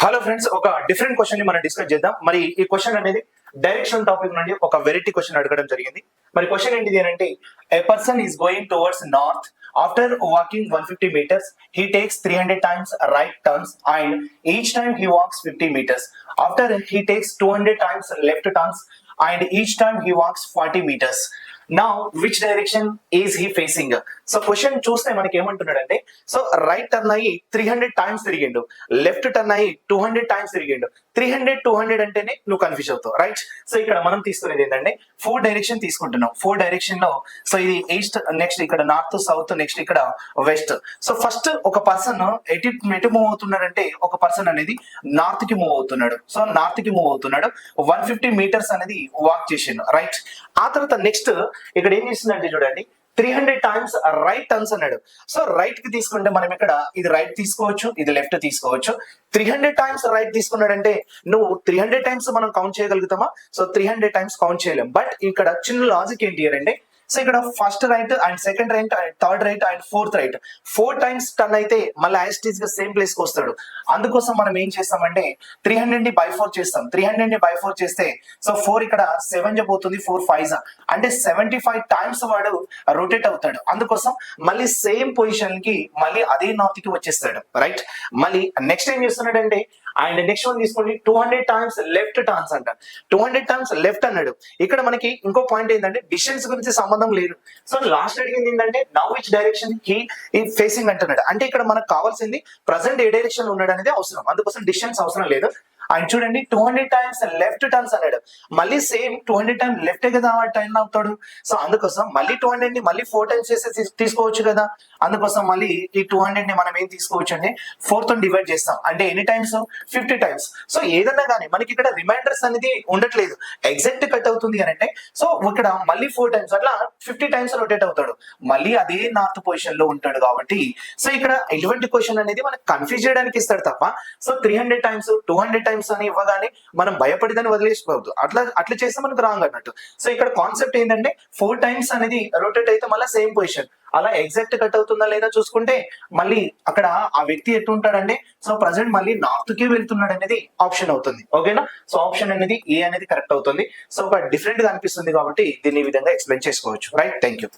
Hello friends, ఒక different question ని మనం డిస్కస్ చేద్దాం. మరి ఈ క్వశ్చన్ అనేది డైరెక్షన్ టాపిక్ నుండి ఒక వెరైటీ క్వశ్చన్ అడగడం జరిగింది. మరి క్వశ్చన్ ఏంటిది అంటే, a person is going towards north after walking 150 meters. He takes 300 times right turns and each time he walks 50 meters. After he takes 200 times left turns and each time he walks 40 meters. Now which direction is he facing? So question చూస్తే మనకి ఏమంటున్నాడంటే, so right turn అయ్యి 300 times తిరిగిండు, left turn అయ్యి 200 times తిరిగిండు. 300 అంటేనే నువ్వు confuse అవుతావు, right? So ఇక్కడ మనం తీసుకునేది ఏంటంటే 4 డైరెక్షన్ తీసుకుంటున్నాం. 4 డైరెక్షన్ లో సో ఇది ఈస్ట్, నెక్స్ట్ ఇక్కడ నార్త్, సౌత్, నెక్స్ట్ ఇక్కడ వెస్ట్. సో ఫస్ట్ ఒక పర్సన్ ఎటు మూవ్ అవుతున్నాడంటే, ఒక పర్సన్ అనేది నార్త్ కి మూవ్ అవుతున్నాడు. సో నార్త్ కి మూవ్ అవుతున్నాడు, 150 meters అనేది వాక్ చేసిండు, రైట్? ఆ తర్వాత నెక్స్ట్ ఇక్కడ ఏం చేస్తుందంటే చూడండి, 300 టైమ్స్ రైట్ టర్న్స్ అన్నాడు. సో రైట్ కి తీసుకుంటే మనం ఇక్కడ ఇది రైట్ తీసుకోవచ్చు, ఇది లెఫ్ట్ తీసుకోవచ్చు. 300 టైమ్స్ రైట్ తీసుకున్నాడంటే నువ్వు 300 టైమ్స్ మనం కౌంట్ చేయగలుగుతామా? సో 300 టైమ్స్ కౌంట్ చేయలేం. బట్ ఇక్కడ చిన్న లాజిక్ ఏంటి అంటే, సో ఇక్కడ first right and second right and third right and fourth right 4 times turn అయితే మళ్ళీ యాస్టీస్ గా సేమ్ ప్లేస్ కి వస్తాడు. అందుకోసం మనం ఏం చేస్తామంటే 300 ని బై 4 చేస్తాం. 300 ని బై 4 చేస్తే సో 4 ఇక్కడ 7 పోతుంది, 4 5 అంటే 75 టైమ్స్ వాడు రొటేట్ అవుతాడు. అందుకోసం మళ్ళీ సేమ్ పొజిషన్ కి మళ్ళీ అదే నార్త్ కి వచ్చేస్తాడు, రైట్? మళ్ళీ నెక్స్ట్ ఏం చేస్తున్నాడంటే, అండ్ నెక్స్ట్ వన్ తీసుకోండి, 200 టైమ్స్ లెఫ్ట్ టర్న్స్ అంట. 200 టైమ్స్ లెఫ్ట్ అన్నాడు. ఇక్కడ మనకి ఇంకో పాయింట్ ఏంటంటే, డిస్టెన్స్ గురించి సంబంధం లేదు. సో లాస్ట్ అడిగింది ఏంటంటే, now which direction he facing అంటున్నాడు. అంటే ఇక్కడ మనకు కావాల్సింది ప్రజెంట్ ఏ డైరెక్షన్ లో ఉన్నాడు అనేది అవసరం. అందుకోసం డిస్టెన్స్ అవసరం లేదు. అండ్ చూడండి 200 టైమ్స్ లెఫ్ట్ టర్న్స్ అన్నాడు. మళ్ళీ సేమ్ 200 టైమ్స్ లెఫ్ట్ కదా టర్న్ అవుతాడు. సో అందుకోసం మళ్ళీ 200 ని మళ్ళీ 4 టైమ్స్ చేసి తీసుకోవచ్చు కదా. అందుకోసం మళ్ళీ ఈ 200 ని మనం ఏం తీసుకోవచ్చు అంటే 4 తో డివైడ్ చేస్తాం. అంటే ఎన్ని టైమ్స్? 50 టైమ్స్. సో ఏదన్నా కానీ మనకి ఇక్కడ రిమైండర్స్ అనేది ఉండట్లేదు, ఎగ్జాక్ట్ కట్ అవుతుంది అని అంటే, సో ఇక్కడ మళ్ళీ 4 టైమ్స్ అట్లా 50 టైమ్స్ రొటేట్ అవుతాడు. మళ్ళీ అదే నార్త్ పొజిషన్ లో ఉంటాడు కాబట్టి సో ఇక్కడ ఎటువంటి క్వశ్చన్ అనేది మనకు కన్ఫ్యూజ్ చేయడానికి ఇస్తాడు తప్ప, సో 300 టైమ్స్ 200 టైమ్స్ అని ఇవ్వగానే మనం భయపడిదని వదిలేసిపోవద్దు. అట్లా చేస్తే మనకు రాంగ్ అన్నట్టు. సో ఇక్కడ కాన్సెప్ట్ ఏంటంటే 4 టైమ్స్ అనేది రొటేట్ అయితే మళ్ళీ సేమ్ పొజిషన్ అలా ఎగ్జాక్ట్ కట్ అవుతుందా లేదా చూసుకుంటే మళ్ళీ అక్కడ ఆ వ్యక్తి ఎట్టు ఉంటాడంటే, సో ప్రజెంట్ మళ్ళీ నార్త్ కి వెళ్తున్నాడు అనేది ఆప్షన్ అవుతుంది. ఓకేనా? సో ఆప్షన్ అనేది ఏ అనేది కరెక్ట్ అవుతుంది. సో ఒక డిఫరెంట్ గా అనిపిస్తుంది కాబట్టి దీన్ని ఈ విధంగా ఎక్స్ప్లెయిన్ చేసుకోవచ్చు, రైట్? Thank you.